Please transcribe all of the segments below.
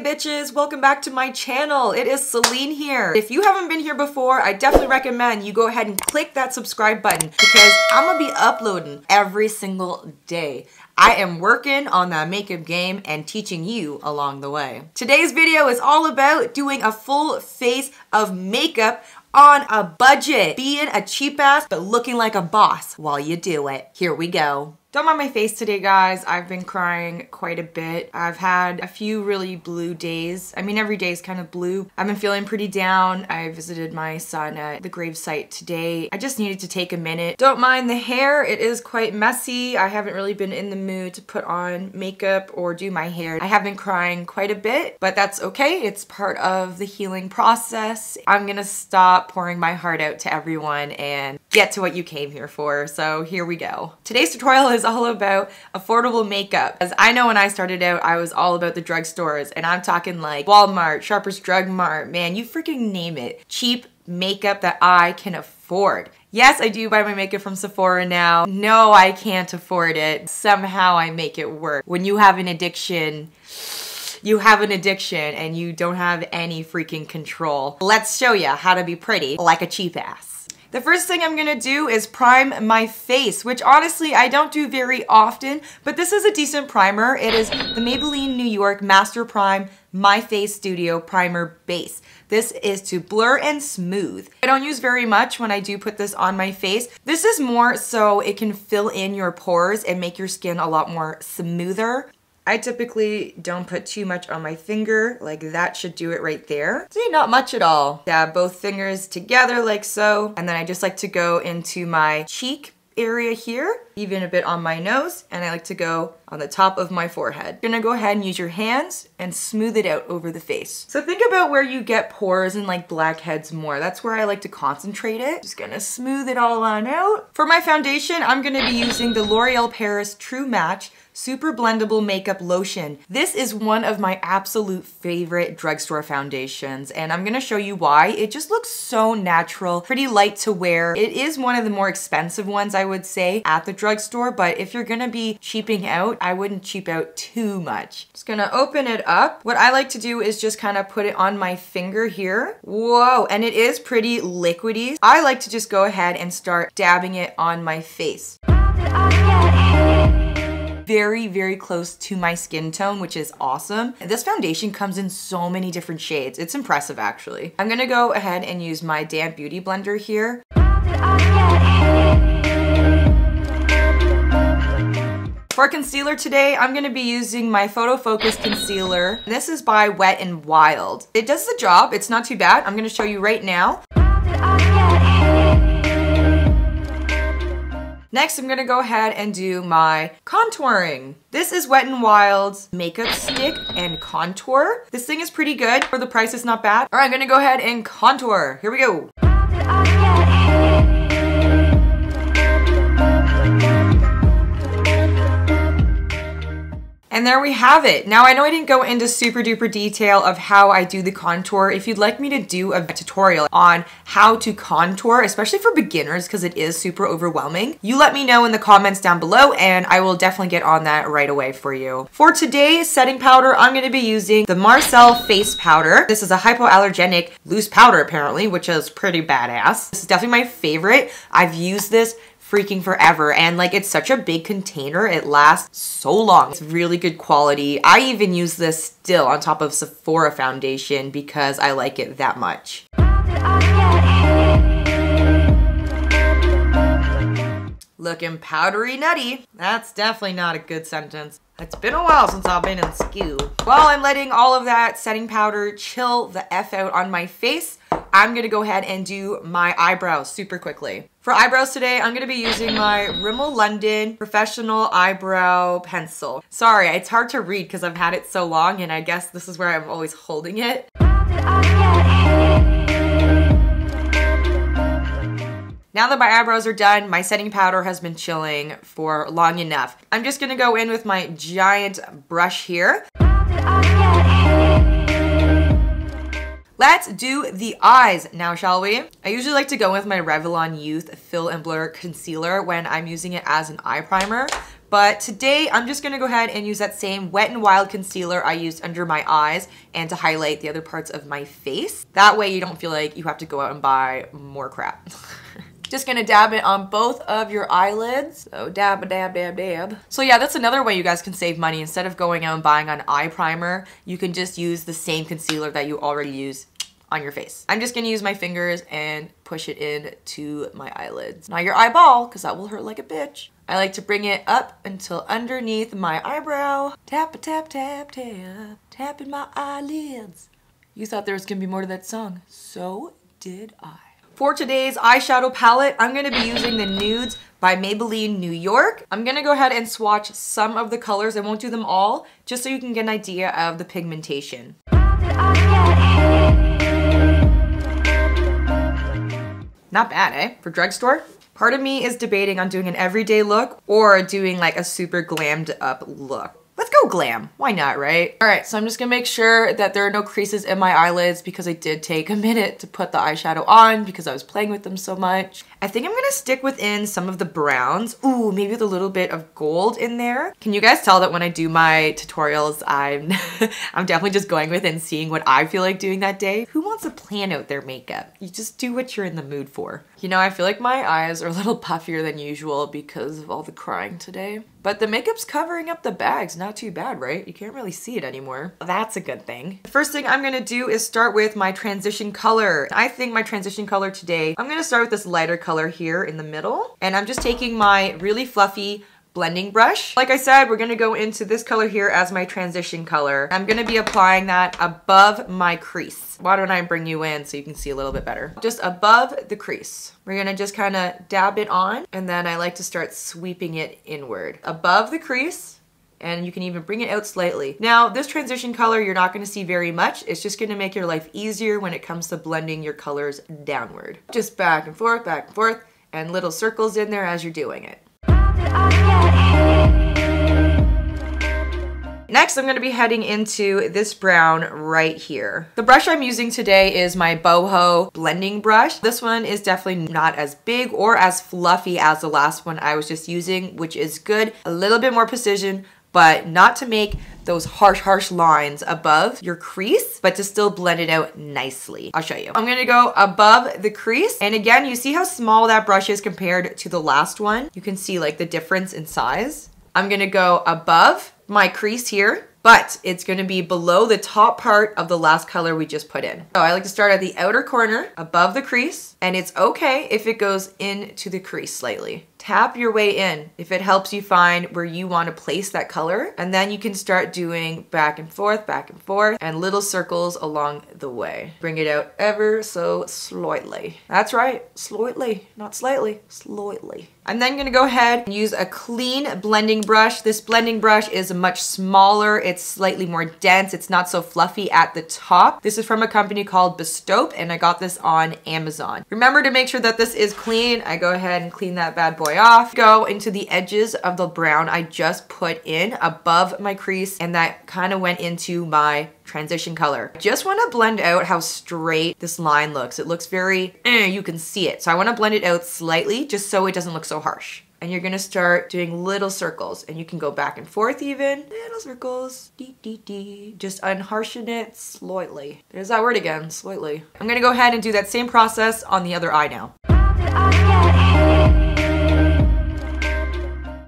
Hey bitches, welcome back to my channel. It is Celine here. If you haven't been here before, I definitely recommend you go ahead and click that subscribe button because I'm gonna be uploading every single day. I am working on that makeup game and teaching you along the way. Today's video is all about doing a full face of makeup on a budget. Being a cheap ass, but looking like a boss while you do it. Here we go. Don't mind my face today, guys. I've been crying quite a bit. I've had a few really blue days. I mean, every day is kind of blue. I've been feeling pretty down. I visited my son at the gravesite today. I just needed to take a minute. Don't mind the hair. It is quite messy. I haven't really been in the mood to put on makeup or do my hair. I have been crying quite a bit, but that's okay. It's part of the healing process. I'm gonna stop pouring my heart out to everyone and get to what you came here for. So here we go. Today's tutorial is all about affordable makeup. As I know when I started out, I was all about the drugstores, and I'm talking like Walmart, Shoppers Drug Mart, man, you freaking name it. Cheap makeup that I can afford. Yes, I do buy my makeup from Sephora now. No, I can't afford it. Somehow I make it work. When you have an addiction, you have an addiction and you don't have any freaking control. Let's show you how to be pretty like a cheap ass. The first thing I'm gonna do is prime my face, which honestly I don't do very often, but this is a decent primer. It is the Maybelline New York Master Prime My Face Studio Primer Base. This is to blur and smooth. I don't use very much when I do put this on my face. This is more so it can fill in your pores and make your skin a lot more smoother. I typically don't put too much on my finger, like that should do it right there. See, not much at all. Dab both fingers together like so, and then I just like to go into my cheek area here, even a bit on my nose, and I like to go on the top of my forehead. You're gonna go ahead and use your hands and smooth it out over the face. So think about where you get pores and like blackheads more. That's where I like to concentrate it. Just gonna smooth it all on out. For my foundation, I'm gonna be using the L'Oreal Paris True Match Super Blendable Makeup Lotion. This is one of my absolute favorite drugstore foundations, and I'm gonna show you why. It just looks so natural, pretty light to wear. It is one of the more expensive ones, I would say, at the drugstore, but if you're gonna be cheaping out, I wouldn't cheap out too much. Just gonna open it up. What I like to do is just kind of put it on my finger here. Whoa, and it is pretty liquidy. I like to just go ahead and start dabbing it on my face. Very, very close to my skin tone, which is awesome. This foundation comes in so many different shades. It's impressive, actually. I'm gonna go ahead and use my damp beauty blender here. For concealer today, I'm gonna be using my Photo Focus Concealer. This is by Wet n Wild. It does the job, it's not too bad. I'm gonna show you right now. Next, I'm gonna go ahead and do my contouring. This is Wet n Wild's Makeup Stick and Contour. This thing is pretty good. For the price, it's not bad. All right, I'm gonna go ahead and contour. Here we go. And there we have it. Now, I know I didn't go into super duper detail of how I do the contour. If you'd like me to do a tutorial on how to contour, especially for beginners, because it is super overwhelming, you let me know in the comments down below and I will definitely get on that right away for you. For today's setting powder, I'm gonna be using the Marcel Face Powder. This is a hypoallergenic loose powder apparently, which is pretty badass. This is definitely my favorite. I've used this freaking forever, and like it's such a big container, it lasts so long. It's really good quality. I even use this still on top of Sephora foundation because I like it that much. Looking powdery nutty. That's definitely not a good sentence. It's been a while since I've been in school. While I'm letting all of that setting powder chill the F out on my face, I'm gonna go ahead and do my eyebrows super quickly. For eyebrows today, I'm gonna be using my Rimmel London Professional Eyebrow Pencil. Sorry, it's hard to read because I've had it so long and I guess this is where I'm always holding it. Now that my eyebrows are done, my setting powder has been chilling for long enough. I'm just gonna go in with my giant brush here. Let's do the eyes now, shall we? I usually like to go with my Revlon Youth Fill and Blur Concealer when I'm using it as an eye primer, But today I'm just gonna go ahead and use that same Wet n Wild concealer I used under my eyes and to highlight the other parts of my face. That way you don't feel like you have to go out and buy more crap. Just gonna dab it on both of your eyelids. So dab, dab, dab, dab. So yeah, that's another way you guys can save money. Instead of going out and buying an eye primer, you can just use the same concealer that you already use on your face. I'm just gonna use my fingers and push it in to my eyelids. Not your eyeball, because that will hurt like a bitch. I like to bring it up until underneath my eyebrow. Tap, tap, tap, tap, tapping my eyelids. You thought there was gonna be more to that song. So did I. For today's eyeshadow palette, I'm gonna be using the Nudes by Maybelline New York. I'm gonna go ahead and swatch some of the colors. I won't do them all, just so you can get an idea of the pigmentation. Not bad, eh? For drugstore? Part of me is debating on doing an everyday look or doing like a super glammed up look. Let's go glam. Why not, right? All right, so I'm just gonna make sure that there are no creases in my eyelids because I did take a minute to put the eyeshadow on because I was playing with them so much. I think I'm gonna stick within some of the browns. Ooh, maybe with a little bit of gold in there. Can you guys tell that when I do my tutorials, I'm I'm definitely just going with and seeing what I feel like doing that day? Who wants to plan out their makeup? You just do what you're in the mood for. You know, I feel like my eyes are a little puffier than usual because of all the crying today. But the makeup's covering up the bags, not too bad, right? You can't really see it anymore. That's a good thing. The first thing I'm gonna do is start with my transition color. I think my transition color today, I'm gonna start with this lighter color here in the middle. And I'm just taking my really fluffy blending brush. Like I said, we're gonna go into this color here as my transition color. I'm gonna be applying that above my crease. Why don't I bring you in so you can see a little bit better? Just above the crease. We're gonna just kind of dab it on, and then I like to start sweeping it inward. Above the crease, and you can even bring it out slightly. Now, this transition color, you're not gonna see very much. It's just gonna make your life easier when it comes to blending your colors downward. Just back and forth, and little circles in there as you're doing it. Next, I'm gonna be heading into this brown right here. The brush I'm using today is my Boho blending brush. This one is definitely not as big or as fluffy as the last one I was just using, which is good. A little bit more precision, but not to make those harsh lines above your crease, but to still blend it out nicely. I'll show you. I'm gonna go above the crease. And again, you see how small that brush is compared to the last one? You can see like the difference in size. I'm gonna go above my crease here, but it's gonna be below the top part of the last color we just put in. So I like to start at the outer corner above the crease, and it's okay if it goes into the crease slightly. Tap your way in if it helps you find where you want to place that color, and then you can start doing back and forth, and little circles along the way. Bring it out ever so slightly. That's right, slightly, not slightly, slightly. I'm then gonna go ahead and use a clean blending brush. This blending brush is much smaller, it's slightly more dense, it's not so fluffy at the top. This is from a company called Bestope, and I got this on Amazon. Remember to make sure that this is clean. I go ahead and clean that bad boy off. Go into the edges of the brown I just put in above my crease, and that kind of went into my transition color. Just want to blend out how straight this line looks. It looks very, you can see it. So I want to blend it out slightly just so it doesn't look so harsh. And you're gonna start doing little circles, and you can go back and forth even. Little circles, dee dee dee. Just unharshen it slightly. There's that word again, slightly. I'm gonna go ahead and do that same process on the other eye now.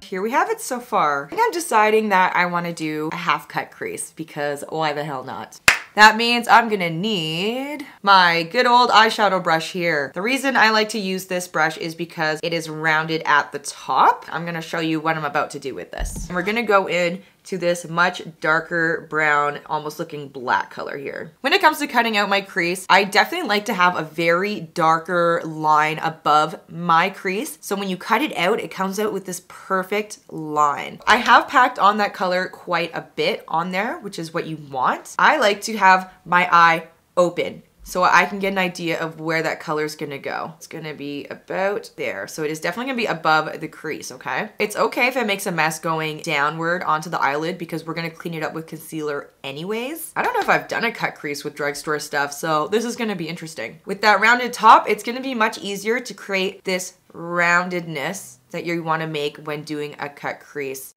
Here we have it so far. I think I'm deciding that I wanna do a half cut crease because why the hell not? That means I'm gonna need my good old eyeshadow brush here. The reason I like to use this brush is because it is rounded at the top. I'm gonna show you what I'm about to do with this. And we're gonna go in to this much darker brown, almost looking black color here. When it comes to cutting out my crease, I definitely like to have a very darker line above my crease. So when you cut it out, it comes out with this perfect line. I have packed on that color quite a bit on there, which is what you want. I like to have my eye open. so I can get an idea of where that color is gonna go. It's gonna be about there. So it is definitely gonna be above the crease, okay? It's okay if it makes a mess going downward onto the eyelid because we're gonna clean it up with concealer anyways. I don't know if I've done a cut crease with drugstore stuff, so this is gonna be interesting. With that rounded top, it's gonna be much easier to create this roundedness that you wanna make when doing a cut crease.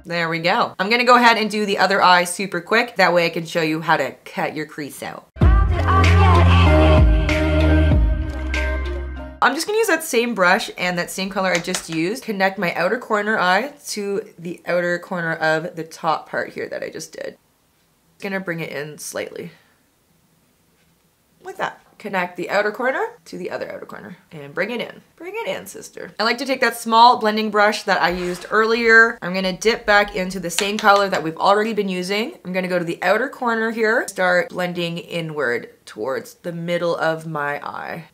There we go. I'm gonna go ahead and do the other eye super quick. That way I can show you how to cut your crease out. I'm just gonna use that same brush and that same color I just used, connect my outer corner eye to the outer corner of the top part here that I just did. Gonna bring it in slightly. Like that. Connect the outer corner to the other outer corner and bring it in. Bring it in, sister. I like to take that small blending brush that I used earlier. I'm gonna dip back into the same color that we've already been using. I'm gonna go to the outer corner here, start blending inward towards the middle of my eye.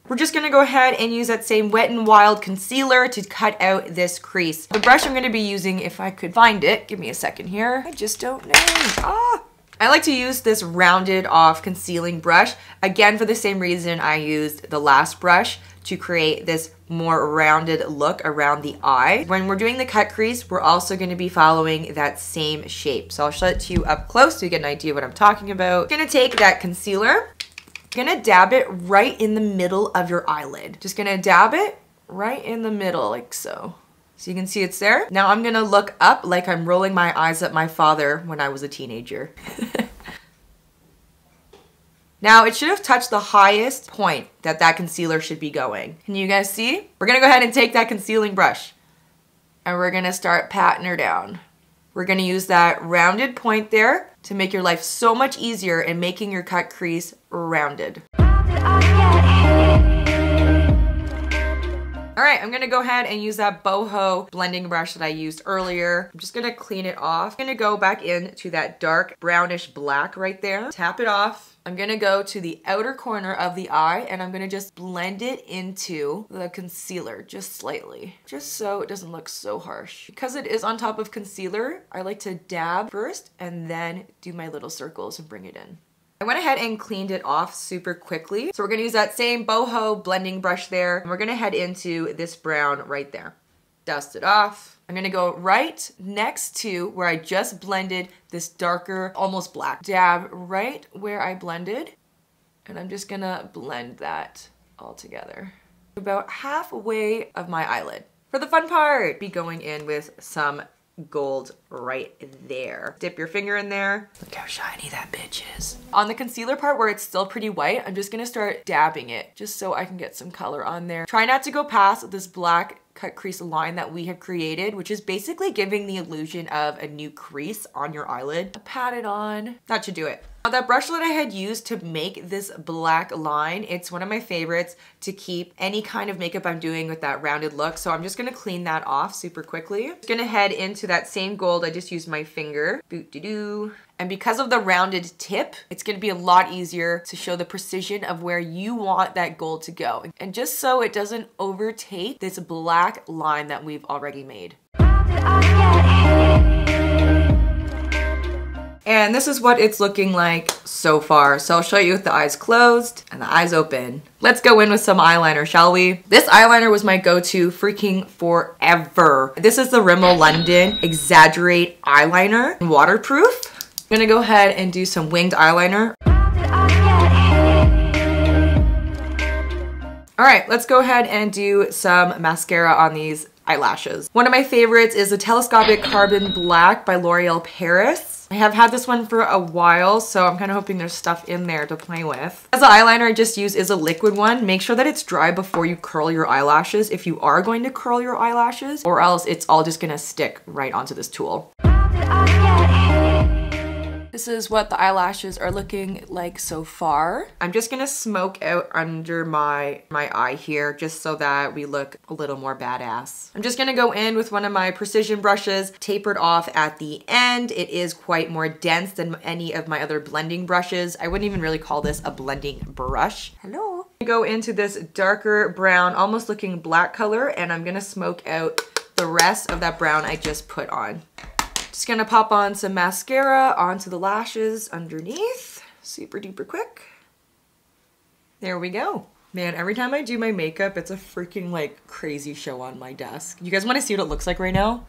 We're just gonna go ahead and use that same Wet n Wild concealer to cut out this crease. The brush I'm gonna be using, if I could find it, give me a second here. I just don't know. I like to use this rounded off concealing brush, again for the same reason I used the last brush to create this more rounded look around the eye. When we're doing the cut crease, we're also going to be following that same shape. So I'll show it to you up close so you get an idea of what I'm talking about. I'm gonna take that concealer, gonna dab it right in the middle of your eyelid. Just gonna dab it right in the middle like so. So you can see it's there. Now I'm gonna look up like I'm rolling my eyes at my father when I was a teenager. Now it should have touched the highest point that that concealer should be going. Can you guys see? We're gonna go ahead and take that concealing brush and we're gonna start patting her down. We're gonna use that rounded point there to make your life so much easier in making your cut crease rounded. All right, I'm gonna go ahead and use that boho blending brush that I used earlier. I'm just gonna clean it off. I'm gonna go back into that dark brownish black right there. Tap it off. I'm gonna go to the outer corner of the eye and I'm gonna just blend it into the concealer just slightly, just so it doesn't look so harsh. Because it is on top of concealer, I like to dab first and then do my little circles and bring it in. I went ahead and cleaned it off super quickly. So we're gonna use that same boho blending brush there. And we're gonna head into this brown right there. Dust it off. I'm gonna go right next to where I just blended this darker, almost black. Dab right where I blended. And I'm just gonna blend that all together. About halfway of my eyelid. For the fun part, be going in with some gold right there. Dip your finger in there. Look how shiny that bitch is. On the concealer part where it's still pretty white, I'm just gonna start dabbing it just so I can get some color on there. Try not to go past this black cut crease line that we have created, which is basically giving the illusion of a new crease on your eyelid. Pat it on. That should do it. Now that brush that I had used to make this black line, it's one of my favorites to keep any kind of makeup I'm doing with that rounded look. So I'm just gonna clean that off super quickly. Just gonna head into that same gold. I just used my finger. Boot-doo-doo. And because of the rounded tip, it's gonna be a lot easier to show the precision of where you want that gold to go. And just so it doesn't overtake this black line that we've already made. And this is what it's looking like so far. So I'll show you with the eyes closed and the eyes open. Let's go in with some eyeliner, shall we? This eyeliner was my go-to freaking forever. This is the Rimmel London Exaggerate Eyeliner, waterproof. I'm gonna go ahead and do some winged eyeliner. All right, let's go ahead and do some mascara on these eyelashes. One of my favorites is the Telescopic Carbon Black by L'Oreal Paris. I have had this one for a while, so I'm kind of hoping there's stuff in there to play with. As the eyeliner I just used is a liquid one. Make sure that it's dry before you curl your eyelashes if you are going to curl your eyelashes, or else it's all just gonna stick right onto this tool. This is what the eyelashes are looking like so far. I'm just gonna smoke out under my eye here just so that we look a little more badass. I'm just gonna go in with one of my precision brushes, tapered off at the end. It is quite more dense than any of my other blending brushes. I wouldn't even really call this a blending brush. Hello. Go into this darker brown, almost looking black color, and I'm gonna smoke out the rest of that brown I just put on Just gonna pop on some mascara onto the lashes underneath. Super duper quick. There we go. Man, every time I do my makeup, it's a freaking like crazy show on my desk. You guys wanna see what it looks like right now?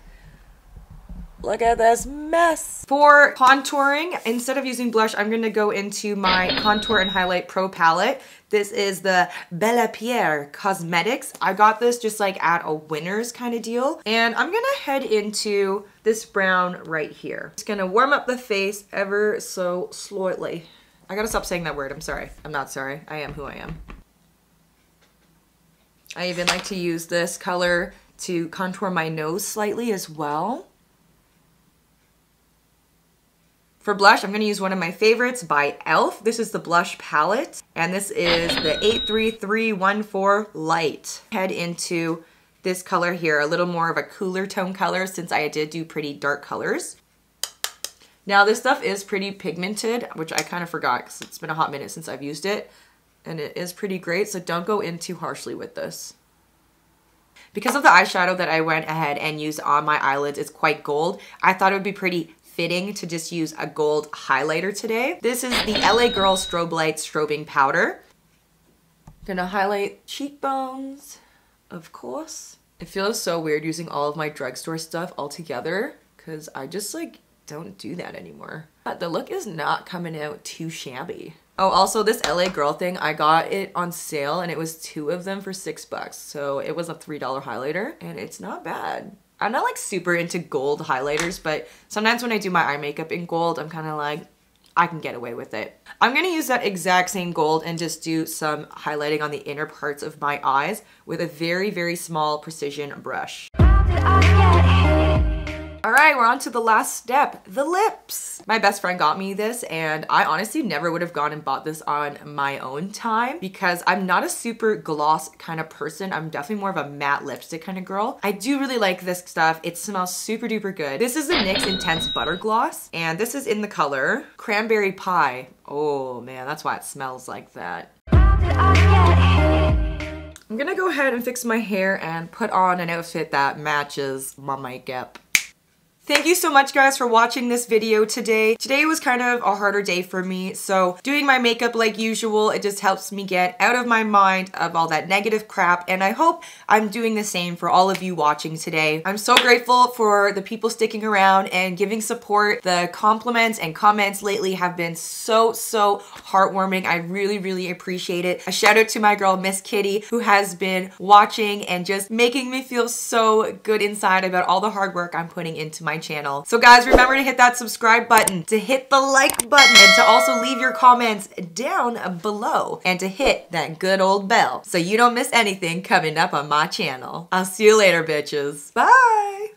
Look at this mess. For contouring, instead of using blush, I'm gonna go into my Contour and Highlight Pro palette. This is the Bella Pierre Cosmetics. I got this just like at a Winners kind of deal. And I'm gonna head into this brown right here. Just gonna warm up the face ever so slowly. I gotta stop saying that word, I'm sorry. I'm not sorry, I am who I am. I even like to use this color to contour my nose slightly as well. For blush, I'm gonna use one of my favorites by e.l.f. This is the blush palette, and this is the 83314 Light. Head into this color here, a little more of a cooler tone color since I did do pretty dark colors. Now this stuff is pretty pigmented, which I kind of forgot because it's been a hot minute since I've used it, and it is pretty great, so don't go in too harshly with this. Because of the eyeshadow that I went ahead and used on my eyelids, it's quite gold, I thought it would be pretty fitting to just use a gold highlighter today. This is the LA Girl Strobe Light Strobing Powder. Gonna highlight cheekbones, of course. It feels so weird using all of my drugstore stuff all together because I just like don't do that anymore. But the look is not coming out too shabby. Oh, also this LA Girl thing, I got it on sale and it was 2 of them for $6. So it was a $3 highlighter and it's not bad. I'm not like super into gold highlighters, but sometimes when I do my eye makeup in gold, I'm kind of like, I can get away with it. I'm gonna use that exact same gold and just do some highlighting on the inner parts of my eyes with a very, very small precision brush. All right, we're on to the last step, the lips. My best friend got me this and I honestly never would have gone and bought this on my own time because I'm not a super gloss kind of person. I'm definitely more of a matte lipstick kind of girl. I do really like this stuff. It smells super duper good. This is the NYX Intense Butter Gloss and this is in the color Cranberry Pie. Oh man, that's why it smells like that. I'm gonna go ahead and fix my hair and put on an outfit that matches my makeup. Thank you so much guys for watching this video today. Today was kind of a harder day for me, so doing my makeup like usual, it just helps me get out of my mind of all that negative crap, and I hope I'm doing the same for all of you watching today. I'm so grateful for the people sticking around and giving support. The compliments and comments lately have been so heartwarming. I really appreciate it. A shout out to my girl Miss Kitty who has been watching and just making me feel so good inside about all the hard work I'm putting into my channel. So guys, remember to hit that subscribe button, to hit the like button, and to also leave your comments down below, and to hit that good old bell so you don't miss anything coming up on my channel. I'll see you later, bitches. Bye!